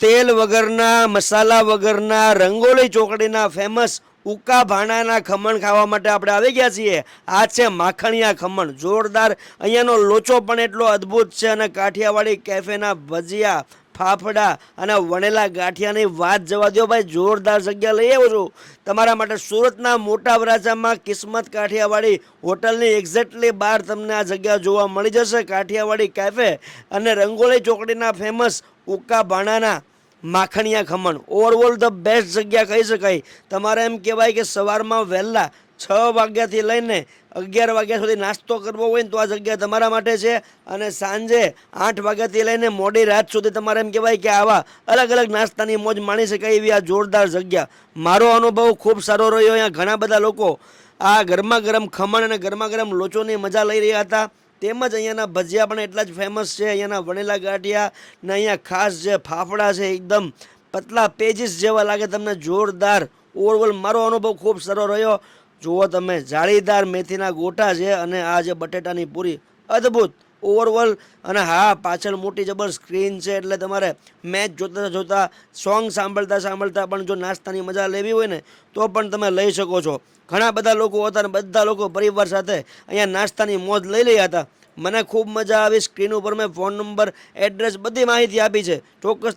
તેલ વગરના, મસાલા વગરના, રંગોળી ચોકડીના ફેમસ ઉકા ભાણાના ખમણ ખાવા માટે આપણે આવી ગયા છીએ. આ છે માખણિયા ખમણ, જોરદાર. અહીંયાનો લોચો પણ એટલો અદ્ભુત છે અને કાઠિયાવાડી કેફેના ભજીયા, ફાફડા અને વણેલા ગાંઠિયાની વાત જવા દો ભાઈ, જોરદાર જગ્યા લઈ આવ્યો છું તમારા માટે. સુરતના મોટા વરાછામાં કિસ્મત કાઠિયાવાડી હોટલની એક્ઝેક્ટલી બહાર તમને આ જગ્યા જોવા મળી જશે. કાઠિયાવાડી કેફે અને રંગોળી ચોકડીના ફેમસ ઉકા ભાણાના માખણિયા ખમણ ઓવરઓલ ધ બેસ્ટ જગ્યા કહી શકાય. તમારે એમ કહેવાય કે સવારમાં વહેલા 6 વાગ્યાથી લઈને 11 વાગ્યા સુધી નાસ્તો કરવો હોય ને તો આ જગ્યા તમારા માટે છે. અને સાંજે 8 વાગ્યાથી લઈને મોડી રાત સુધી તમારે એમ કહેવાય કે આવા અલગ અલગ નાસ્તાની મોજ માણી શકાય એવી આ જોરદાર જગ્યા. મારો અનુભવ ખૂબ સારો રહ્યો. અહીંયા ઘણા બધા લોકો આ ગરમા ગરમ ખમણ અને ગરમા ગરમ લોચોની મજા લઈ રહ્યા હતા. તેમજ અહીંયાના ભજીયા પણ એટલા જ ફેમસ છે. અહીંયાના વણેલા ગાંઠિયા ને અહીંયા ખાસ જે ફાફડા છે એકદમ પતલા પેજીસ જેવા લાગે તમને, જોરદાર. ઓવરઓલ મારો અનુભવ ખૂબ સારો રહ્યો. જુઓ તમે, જાળીદાર મેથીના ગોટા છે અને આ જે બટેટાની પૂરી, અદ્ભુત ઓવરઓલ. અને હા, પાછળ મોટી જબર સ્ક્રીન છે એટલે તમારે મેચ જોતા જોતા, સોંગ સાંભળતા સાંભળતા પણ જો નાસ્તાની મજા લેવી હોય ને તો પણ તમે લઈ શકો છો. ઘણા બધા લોકો હતા અને બધા લોકો પરિવાર સાથે અહીંયા નાસ્તાની મોજ લઈ રહ્યા હતા. મને ખૂબ મજા આવી. સ્ક્રીન ઉપર મેં ફોન નંબર, એડ્રેસ, બધી માહિતી આપી છે. ચોક્કસ